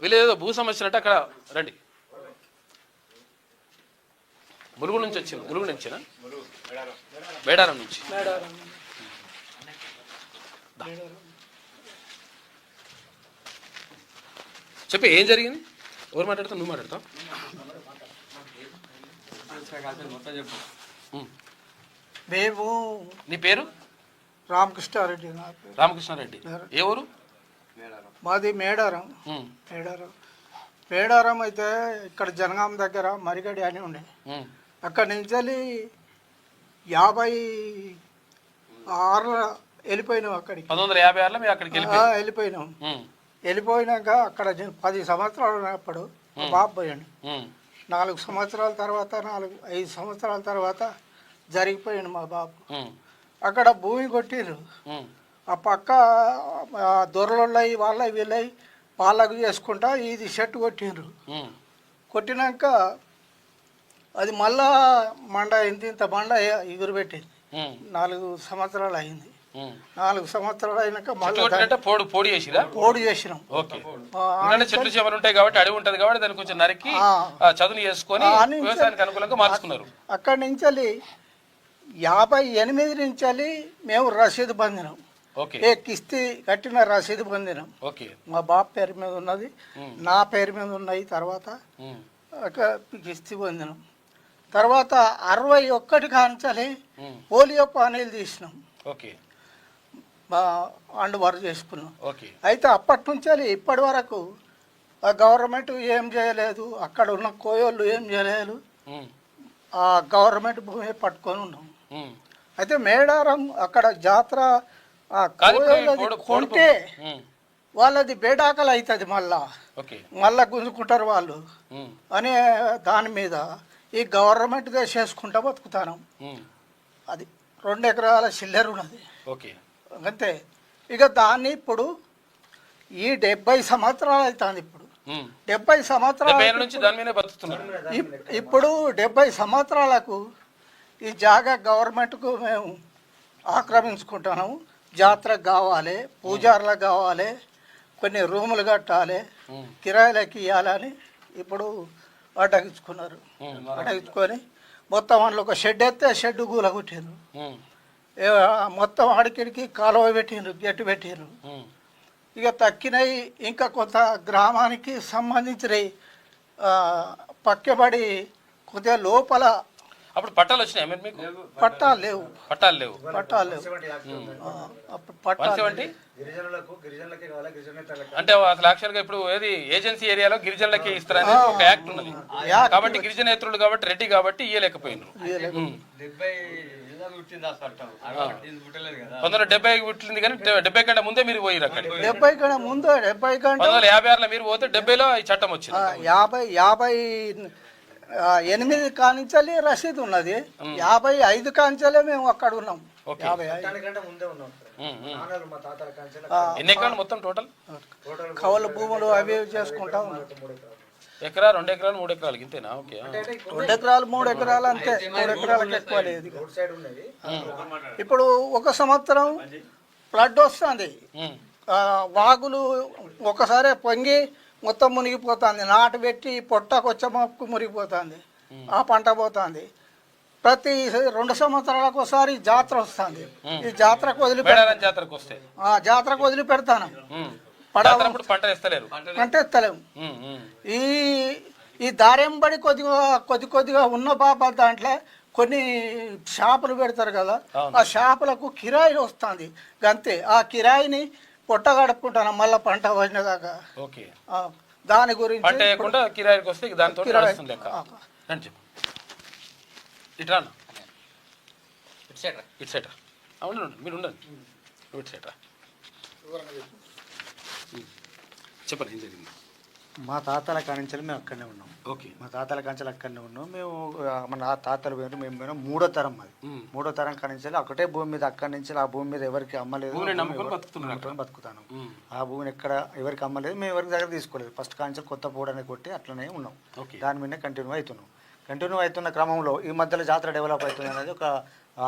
వీళ్ళేదో భూ సమస్యలు అంటే అక్కడ రండి. ములుగు నుంచి వచ్చింది. ములుగు నుంచేనా? బేడారం నుంచి. చెప్పి ఏం జరిగింది? ఎవరు మాట్లాడతావు? నువ్వు మాట్లాడతావు. మేము నీ పేరు? రామకృష్ణారెడ్డి. రామకృష్ణారెడ్డి. ఏ ఊరు? మాది మేడారం. మేడారం అయితే ఇక్కడ జనగాం దగ్గర మరిగడి అని ఉండే. అక్కడి నుంచి 56 వెళ్ళిపోయినాం. అక్కడికి 1956లో మేము అక్కడికి వెళ్ళిపోయినాం. వెళ్ళిపోయినాక అక్కడ 10 సంవత్సరాలు ఉన్నప్పుడు బాబు పోయాడు. 4 సంవత్సరాల తర్వాత 5 సంవత్సరాల తర్వాత జరిగిపోయాడు మా బాబు. అక్కడ భూమి కొట్టిర్రు. ఆ పక్క దొరలయి వాళ్ళవి వీళ్ళవి వాళ్ళకు చేసుకుంటా ఇది షెట్ కొట్టిండ్రు. కొట్టినాక అది మళ్ళా మండ ఇంత మండ ఎగురు పెట్టింది. 4 సంవత్సరాలు అయింది. 4 సంవత్సరాలు అయినాక మళ్ళీ పోడు చేసినాం. చెట్లు చేమలు ఉంటాయి కాబట్టి అడవి ఉంటది కాబట్టి దాన్ని కొంచెం నరికి చదును చేసుకొని వ్యవసాయానికి అనుకూలంగా మార్చుకున్నారు. అక్కడి నుంచి 58 నుంచి మేము రసీదు పొందినాం. కిస్తీ కట్టిన రసీదు పొందినాం. మా బాబు పేరు మీద ఉన్నది, నా పేరు మీద ఉన్నాయి. తర్వాత కిస్తీ పొందినాం. తర్వాత 61 కాంచాలి పోలియో పానీలు తీసినాం, అందుబాటు చేసుకున్నాం. అయితే అప్పటి నుంచి ఇప్పటి వరకు గవర్నమెంట్ ఏం చేయలేదు. అక్కడ ఉన్న కోయోళ్ళు ఏం చేయలేదు. ఆ గవర్నమెంట్ భూమి పట్టుకొని ఉన్నాం. అయితే మేడారం అక్కడ జాతర కొంటే వాళ్ళది బేడాకలు అవుతుంది. మళ్ళా గుంజుకుంటారు వాళ్ళు అనే దాని మీద ఈ గవర్నమెంట్గా చేసుకుంటా బతుకుతాను. అది 2 ఎకరాల చిల్లర ఉన్నది అంతే. ఇక దాన్ని ఇప్పుడు ఈ 70 సంవత్సరాలు అవుతుంది. ఇప్పుడు 70 సంవత్సరాల ఇప్పుడు 70 సంవత్సరాలకు ఈ జాగా గవర్నమెంట్కు మేము ఆక్రమించుకుంటున్నాము. జాతరకు కావాలి, పూజారులకు కావాలి, కొన్ని రూములు కట్టాలి, కిరాయిలకి ఇవ్వాలని ఇప్పుడు అటగించుకున్నారు. అటగించుకొని మొత్తం అందులో ఒక షెడ్ ఎత్తే షెడ్ గూల కొట్టిండ్రు. మొత్తం అడికిడికి కాలువ పెట్టిండ్రు, గట్టి పెట్టిండ్రు. ఇక తక్కినవి ఇంకా కొంత గ్రామానికి సంబంధించినవి పక్కబడి కొద్దిగా లోపల అప్పుడు పట్టాలు వచ్చినాయి. పట్టాలు లేవు. అంటే అసలు యాక్చువల్ గా ఇప్పుడు ఏది ఏజెన్సీ ఏరియాలో గిరిజనులకి ఇస్తారని ఒక యాక్ట్ ఉన్నది కాబట్టి గిరిజనేతరులు కాబట్టి రెడ్డి కాబట్టి ఇయ్యలేకపోయినారు. 1970 పుట్టింది కానీ 70 కంటే ముందే మీరు పోయారు. అక్కడ 70 కంటే ముందు 1956లో మీరు పోతే 70లో ఈ చట్టం వచ్చింది. 58 కానించాలి రసీదు ఉన్నది. 55 కాంచాలే మేము అక్కడ ఉన్నాం. 55 ఎన్ని ఎకరాలు మొత్తం టోటల్? కౌలు భూములు అవి చేసుకుంటా ఉన్నాం. ఎకరా 2 ఎకరాలు 3 ఎకరాలు ఇంతేనా? ఓకే. 2 ఎకరాలు 3 ఎకరాలు అంతే. 3 ఎకరాలకు ఎక్కువ లేదు. ఇప్పుడు 1 సంవత్సరం ఫ్లడ్ వస్తుంది. వాగులు ఒకసారి పొంగి మొత్తం మునిగిపోతుంది. నాటు పెట్టి పొట్టకొచ్చ మొక్కు మునిగిపోతుంది. ఆ పంట పోతుంది. ప్రతి 2 సంవత్సరాలకు ఒకసారి జాతర వస్తుంది. ఈ జాతరకు వదిలిపెడతాను. పంట ఎత్తలేము. ఈ దారెంబడి కొద్దిగా ఉన్న బాబా దాంట్లో కొన్ని షాపులు పెడతారు కదా, ఆ షాపులకు కిరాయిలు వస్తుంది అంతే. ఆ కిరాయిని పొట్ట గడుపుకుంటాను మళ్ళీ పంట వచ్చిన దాకా. దాని గురించి కిరాయికి వస్తే దాంతో ఇట్రా ఇటు సైడ్ అవును మీరు ఉండండి. ఇటు సైడ్ చెప్పండి ఏం జరిగింది. మా తాతల కానించాలి మేము అక్కడనే ఉన్నాం. మా తాతల కాంచాలి అక్కడనే ఉన్నాం. మేము మన తాతలు పోయిన మేము పోయినా 3వ తరం. అది 3వ తరం కానించాలి ఒకటే భూమి మీద అక్కడి నుంచి ఆ భూమి మీద ఎవరికి అమ్మలేదు, బతుకుతాను. ఆ భూమిని ఎక్కడ ఎవరికి అమ్మలేదు, మేము ఎవరికి దగ్గర తీసుకోలేదు. ఫస్ట్ కానించాలి కొత్త పోవడానికి కొట్టి అట్లనే ఉన్నాం. దాని మీదనే కంటిన్యూ అవుతున్న క్రమంలో ఈ మధ్యలో జాతర డెవలప్ అవుతుంది అనేది ఒక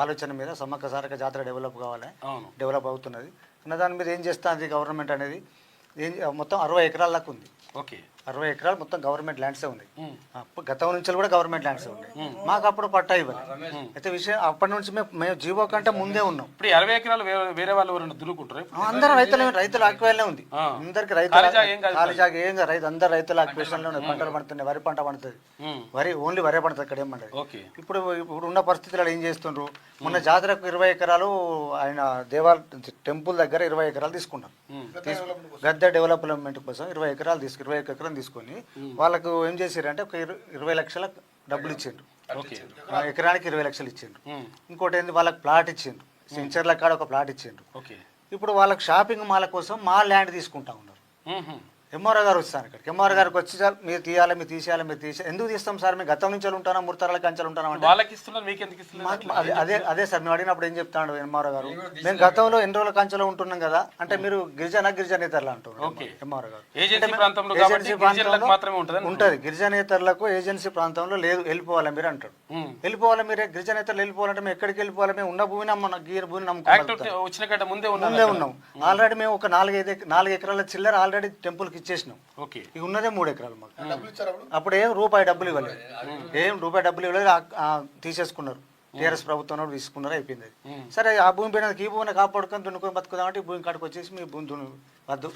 ఆలోచన మీద సమ్మక్క సారక్క జాతర డెవలప్ అవుతున్నది. దాని మీద ఏం చేస్తుంది గవర్నమెంట్ అనేది మొత్తం 60 ఎకరాల దాకా ఉంది. ఓకే 60 ఎకరాలు మొత్తం గవర్నమెంట్ ల్యాండ్సే ఉన్నాయి. గతం నుంచి కూడా గవర్నమెంట్ ల్యాండ్సే ఉన్నాయి. మాకు అప్పుడు పట్టా ఇవ్వాలి. అయితే విషయం అప్పటి నుంచి మేము జీవో కంటే ముందే ఉన్నాం. ఇప్పుడు 60 ఎకరాలు వేరే వాళ్ళు ఎవరైనా దున్నుకుంటారు? అందరూ రైతుల ఆక్వేషన్లో ఉంది. అందరికి రైతులు ఖాళీ జాగా ఏం కాదు. అందరు రైతుల ఆక్వేషన్లో ఉన్నాయి. పంటలు పండుతున్నాయి. వరి పంట పండుతుంది. ఓన్లీ వరే పండుతుంది. ఇక్కడ ఏం పండుతుంది. ఇప్పుడు ఉన్న పరిస్థితుల్లో ఏం చేస్తుండ్రు, మొన్న జాతరకు 20 ఎకరాలు ఆయన టెంపుల్ దగ్గర 20 ఎకరాలు తీసుకున్నాం. గద్దె డెవలప్మెంట్ కోసం 20 ఎకరాలు తీసుకొని వాళ్ళకు ఏం చేశారంటే ఒక 20 లక్షల డబ్బులు ఇచ్చిండ్రు. ఎకరానికి 20 లక్షలు ఇచ్చిండ్రు. ఇంకోటి ఏంది, వాళ్ళకి ప్లాట్ ఇచ్చిండ్రు. సెంచర్ల కాడ ఒక ప్లాట్ ఇచ్చిండ్రు. ఇప్పుడు వాళ్ళకి షాపింగ్ మాల్ కోసం మా ల్యాండ్ తీసుకుంటా ఉన్నారు. ఎంఆర్ఓ గారు వస్తాను ఇక్కడికి. ఎంఆర్ఓ గారికి వచ్చి సార్ మీరు తీయాలి, మీరు తీసేయాలి, మీరు తీసే ఎందుకు తీస్తాం సార్, మేము గతం నుంచి ఉంటానా 3 తరాల కంచెలు ఉంటానా అంటే అదే సార్ మేము అడిగినప్పుడు ఏం చెప్తాడు ఎంఆర్ఓ గారు, మేము గతంలో ఎన్ని రోజుల కంచెలో ఉంటున్నాం కదా అంటే మీరు గిరిజనేతరులు అంటున్నారు ఎంఆర్ఓ గారు. ఏజెన్సీ ప్రాంతంలో ఉంటుంది. గిరిజనేతరులకు ఏజెన్సీ ప్రాంతంలో లేదు, వెళ్ళిపోవాలి మీరు అంటాడు. వెళ్ళిపోవాలి మీరు గిరిజనేతరులు వెళ్ళిపోవాలంటే మేము ఎక్కడికి వెళ్ళిపోవాలి, మేము ఉన్న భూమిని గీర భూమిని నమ్ముకుంటాం. ముందే ఉన్నాం ఆల్రెడీ. మేము ఒక 4 ఎకరాల చిల్లర ఆల్రెడీ టెంపుల్కి ఇచ్చేసినాం. ఇక ఉన్నదే 3 ఎకరాలు మాకు. అప్పుడు ఏం రూపాయి డబ్బులు ఇవ్వలేదు. తీసేసుకున్నారు. టీఆర్ఎస్ ప్రభుత్వం తీసుకున్నారు, అయిపోయింది. సరే ఆ భూమి పైన ఈ భూమిని కాపాడుకొని దున్నుకొని బతుకుదామంటే ఈ భూమి కాడికి వచ్చేసి మీ భూమి వద్దు,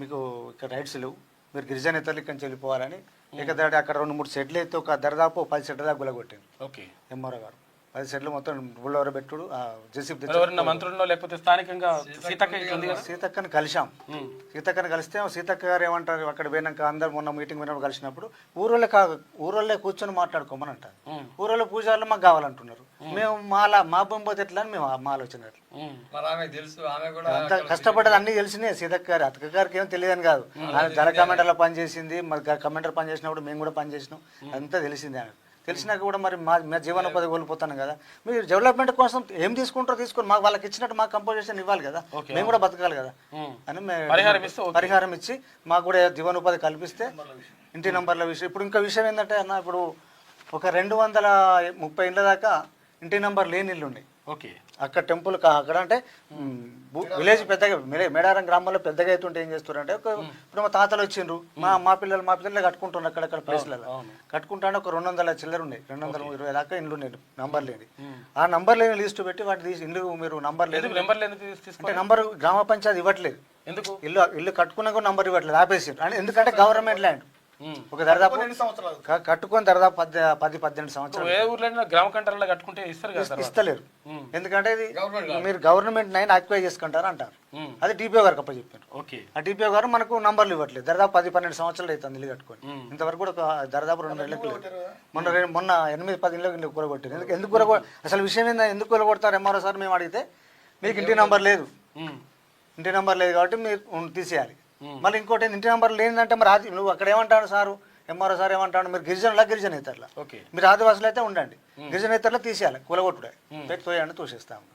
మీకు ఇక్కడ రైట్స్ లేవు, మీరు గిరిజనేతలు ఇక్కడి నుంచి వెళ్ళిపోవాలని ఏకదాటి అక్కడ 2-3 సెట్లు అయితే ఒక దరిదాపు 10 సెట్ల దాకా గులగొట్టింది ఎంఆర్ఓ గారు. 10 సెట్లు మొత్తం బుల్లవర పెట్టుడు మంత్రుల్లో లేకపోతే స్థానికంగా సీతక్కని కలిసాం. సీతక్కని కలిస్తే సీతక్క గారు ఏమంటారు, అక్కడ పోయినాక అందరు మొన్న మీటింగ్ పోయినప్పుడు కలిసినప్పుడు ఊరోళ్ళే కూర్చొని మాట్లాడుకోమని అంటారు. ఊరోళ్ళ పూజారులు మాకు కావాలంటున్నారు. మేము మా భూమి పోతే ఎట్లా అని మేము మా ఆలోచన. అంత కష్టపడ్డది అన్ని తెలిసినాయి సీతక్క గారు. అతక గారికి ఏమో తెలియదని కాదు. ఆమె జల కమెంటర్లో పనిచేసింది, మరి కమెంటర్ పనిచేసినప్పుడు మేము కూడా పనిచేసినాం. అంతా తెలిసింది. ఆమె తెలిసినాక కూడా మరి మా జీవనోపాధి కోల్పోతాను కదా. మీరు డెవలప్మెంట్ కోసం ఏం తీసుకుంటారో తీసుకొని మాకు వాళ్ళకి ఇచ్చినట్టు మాకు కంపోజిషన్ ఇవ్వాలి కదా, మేము కూడా బతకాలి కదా అని పరిహారం ఇచ్చి మాకు కూడా జీవనోపాధి కల్పిస్తే ఇంటి నంబర్ల విషయం. ఇప్పుడు ఇంకా విషయం ఏంటంటే అన్న, ఇప్పుడు ఒక 230 ఇళ్ళ దాకా ఇంటి నంబర్ లేని ఇల్లు ఉన్నాయి. అక్కడ టెంపుల్ అక్కడ అంటే విలేజ్ పెద్దగా మేడారం గ్రామంలో పెద్దగా అవుతుంటే ఏం చేస్తారంటే ఇప్పుడు మా తాతలు వచ్చిండ్రు, మా పిల్లలు కట్టుకుంటున్నారు. అక్కడక్కడ ప్లేస్లలో కట్టుకుంటానే ఒక 200 చిల్లర ఉన్నాయి. 220 దాకా ఇండ్లు ఉన్నాయి నంబర్ లేని. ఆ నంబర్ లేని లిస్టు పెట్టి వాటి తీసి ఇల్లు మీరు నంబర్ లేదు అంటే నంబర్ గ్రామ పంచాయతీ ఇవ్వట్లేదు. ఎందుకు ఇల్లు కట్టుకున్నా కూడా నంబర్ ఇవ్వట్లేదు, ఆపేసి. ఎందుకంటే గవర్నమెంట్ ల్యాండ్ ఒక దరిదాపు కట్టుకొని దరిదాపు 10-18 సంవత్సరాలు. ఏ ఊర్లో గ్రామ కంటారులో కట్టుకుంటే ఇస్తలేరు. ఎందుకంటే ఇది మీరు గవర్నమెంట్ 9 ఆక్యుపై చేసుకుంటారు అంటారు. అది డిపిఓ గారికి అప్పచెప్పారు. ఆ డిపిఓ గారు మనకు నంబర్లు ఇవ్వట్లేదు. దరిదాపు 10-12 సంవత్సరాలు అవుతుంది ఇల్లు కట్టుకొని. ఇంతవరకు కూడా దరిదాపు 2 నెలలకు మొన్న 8-10 ఇళ్ళు కూరగొట్టారు. ఎందుకు అసలు విషయం ఏందా, ఎందుకు కూరగొడతారు ఎంఆర్ఓ సార్ మేము అడిగితే, మీకు ఇంటి నంబర్ లేదు కాబట్టి మీరు తీసేయాలి. మళ్ళీ ఇంకోటి ఇంటి నెంబర్ లేదంటే మరి నువ్వు అక్కడ ఏమంటాడు సారు, ఎంఆర్ఓ సార్ ఏమంటాడు, మీరు గిరిజనేతర్లా మీరు ఆదివాసులు అయితే ఉండండి, గిరిజనేతర్లో తీసేయాలి, కూలగొట్టుడే తోయండి తోసేస్తాము.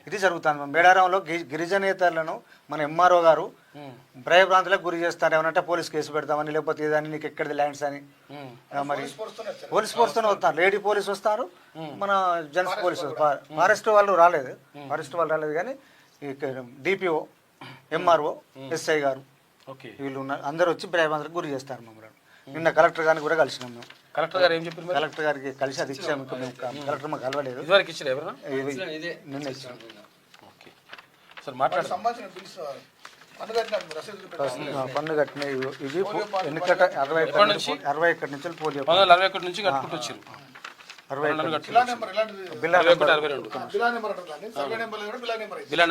ఇది జరుగుతుంది మేడారంలో. గిరిజనేతర్లను మన ఎంఆర్ఓ గారు భయభ్రాంతులకు గురి చేస్తారు. ఏమనంటే పోలీస్ కేసు పెడతామని, లేకపోతే ఏదని నీకు ఎక్కడిది ల్యాండ్స్ అని. మరి పోలీస్ ఫోర్స్తోనే వస్తారు, లేడీ పోలీస్ వస్తారు, మన జెంట్స్ పోలీసు. ఫారెస్ట్ వాళ్ళు రాలేదు కానీ డిపిఓ, ఎంఆర్ఓ, ఎస్ఐ గారు వీళ్ళు ఉన్నారు. అందరూ వచ్చి భయభ్రాంతులకు గురి చేస్తారు మమ్మల్ని. నిన్న కలెక్టర్ గారిని కూడా కలిసినాం మేము. కలెక్టర్ గారు ఏం చెప్పారు? కలెక్టర్ గారికి కలిసి అది ఇచ్చాము. కలెక్టర్ మాకు కలవలేదు, నిన్న ఇచ్చాము. పన్ను కట్టిన ఇవి ఎన్నికట 60 ఎకర్ నుంచి పోలియో 61 నుంచి కట్టుకుంటూ వచ్చారు. 60 బిలా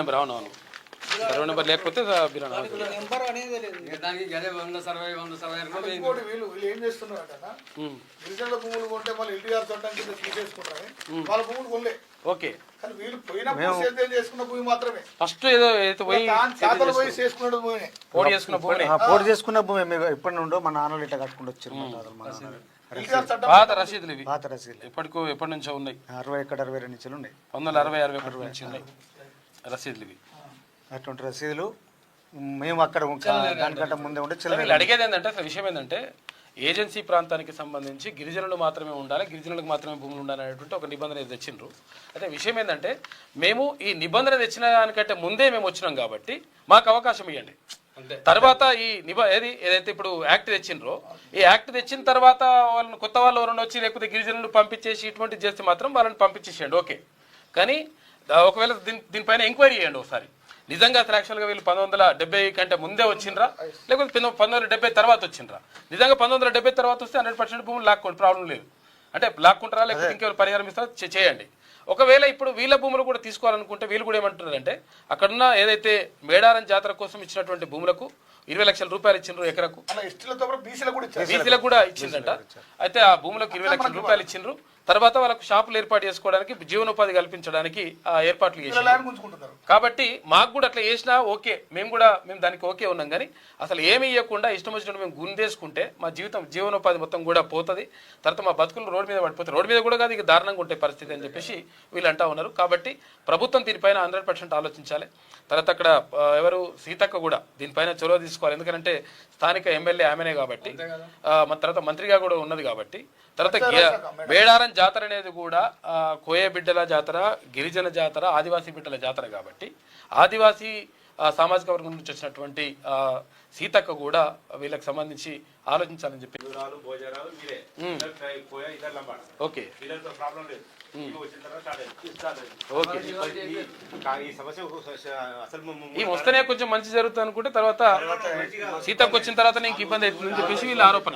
నెంబర్. అవునవును, సర్వే నెంబర్ లేకపోతే ఫస్ట్ పోటీ చేసుకున్న భూమి ఎప్పటి నుండో మా నాన్నలు ఇట్లా కట్టుకుంటూ వచ్చారు. పాత రసీదులు ఇవి, ఎప్పటి నుంచో ఉన్నాయి. 60-62 నుంచి ఉన్నాయి. 1960-61 నుంచి ఉన్నాయి రసీదులు ఇవి. అటువంటి రసీదులు మేము అక్కడ దానికంటే ముందే ఉంటే అడిగేది ఏంటంటే, అసలు విషయం ఏంటంటే ఏజెన్సీ ప్రాంతానికి సంబంధించి గిరిజనులు మాత్రమే ఉండాలి, గిరిజనులకు మాత్రమే భూములు ఉండాలి అనేటువంటి ఒక నిబంధన తెచ్చిండ్రు. అయితే విషయం ఏంటంటే, మేము ఈ నిబంధన తెచ్చిన దానికంటే ముందే మేము వచ్చినాం కాబట్టి మాకు అవకాశం ఇవ్వండి. తర్వాత ఈ ఏదైతే ఇప్పుడు యాక్ట్ తెచ్చిండ్రో ఈ యాక్ట్ తెచ్చిన తర్వాత వాళ్ళని కొత్త వాళ్ళు ఎవరైనా వచ్చి లేకపోతే గిరిజనులు పంపించేసి ఇటువంటిది చేస్తే మాత్రం వాళ్ళని పంపించేసేయండి ఓకే. కానీ ఒకవేళ దీనిపైన ఎంక్వైరీ చేయండి ఒకసారి. నిజంగా అసలు యాక్చువల్గా వీళ్ళు 1970 కంటే ముందే వచ్చిండ్రా లేకపోతే 1970 తర్వాత వచ్చిండ్రా? నిజంగా 1970 తర్వాత వస్తే 100% భూములు లాక్కోండి, ప్రాబ్లం లేదు. అంటే లాక్కుంటారా లేకపోతే ఇంకెవరు పరిహారం ఇస్తారా చేయండి. ఒకవేళ ఇప్పుడు వీళ్ళ భూములు కూడా తీసుకోవాలనుకుంటే వీళ్ళు కూడా ఏమంటున్నారంటే అక్కడున్న ఏదైతే మేడారం జాతర కోసం ఇచ్చినటువంటి భూములకు 20 లక్షల రూపాయలు ఇచ్చిండ్రు ఎకరకు, బీసీలకు కూడా ఇచ్చిందంట. అయితే ఆ భూములకు 20 లక్షల రూపాయలు ఇచ్చిండ్రు. తర్వాత వాళ్ళకు షాపులు ఏర్పాటు చేసుకోవడానికి జీవనోపాధి కల్పించడానికి ఆ ఏర్పాట్లు చేశారు. కాబట్టి మాకు కూడా అట్లా చేసినా ఓకే, మేము దానికి ఓకే ఉన్నాం. కానీ అసలు ఏమి ఇవ్వకుండా ఇష్టం వచ్చినట్టు మేము గుందేసుకుంటే మా జీవనోపాధి మొత్తం కూడా పోతుంది. తర్వాత మా బతుకులు రోడ్డు మీద పడిపోతాయి. రోడ్డు మీద కూడా కాదు, ఇక దారుణంగా ఉంటే పరిస్థితి అని చెప్పేసి వీళ్ళు అంటా ఉన్నారు. కాబట్టి ప్రభుత్వం దీనిపైన 100% ఆలోచించాలి. తర్వాత అక్కడ ఎవరు సీతక్క కూడా దీనిపైన చొరవ తీసుకోవాలి. ఎందుకంటే స్థానిక ఎమ్మెల్యే ఆమెనే కాబట్టి, తర్వాత మంత్రిగా కూడా ఉన్నది కాబట్టి. తర్వాత మేడారం జాతర అనేది కూడా కోయ బిడ్డల జాతర, గిరిజన జాతర, ఆదివాసీ బిడ్డల జాతర కాబట్టి ఆదివాసీ సామాజిక వర్గం నుంచి వచ్చినటువంటి సీతక్క కూడా వీళ్ళకి సంబంధించి ఆలోచించాలని చెప్పి ఓకే ఈ వస్తేనే కొంచెం మంచి జరుగుతుంది అనుకుంటే తర్వాత సీతకు వచ్చిన తర్వాత నీకు ఇబ్బంది అవుతుందని చెప్పేసి వీళ్ళ ఆరోపణ.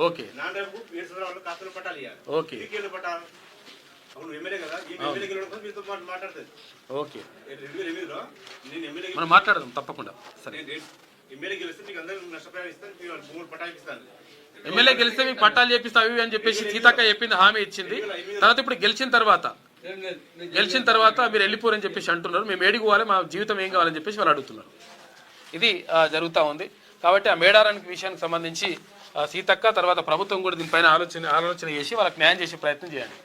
ఓకే ఓకే ఓకే మనం మాట్లాడదాం తప్పకుండా. సరే, ఎమ్మెల్యే గెలిస్తే మీకు పట్టాలు చేపిస్తావి అని చెప్పేసి సీతక్క చెప్పింది, హామీ ఇచ్చింది. తర్వాత ఇప్పుడు గెలిచిన తర్వాత మీరు వెళ్ళిపోరని చెప్పేసి అంటున్నారు. మేము ఏడికి పోవాలి, మా జీవితం ఏం కావాలని చెప్పేసి వాళ్ళు అడుగుతున్నారు. ఇది జరుగుతూ ఉంది. కాబట్టి ఆ మేడారానికి విషయానికి సంబంధించి సీతక్క తర్వాత ప్రభుత్వం కూడా దీనిపైన ఆలోచన చేసి వాళ్ళకి న్యాయం చేసే ప్రయత్నం చేయండి.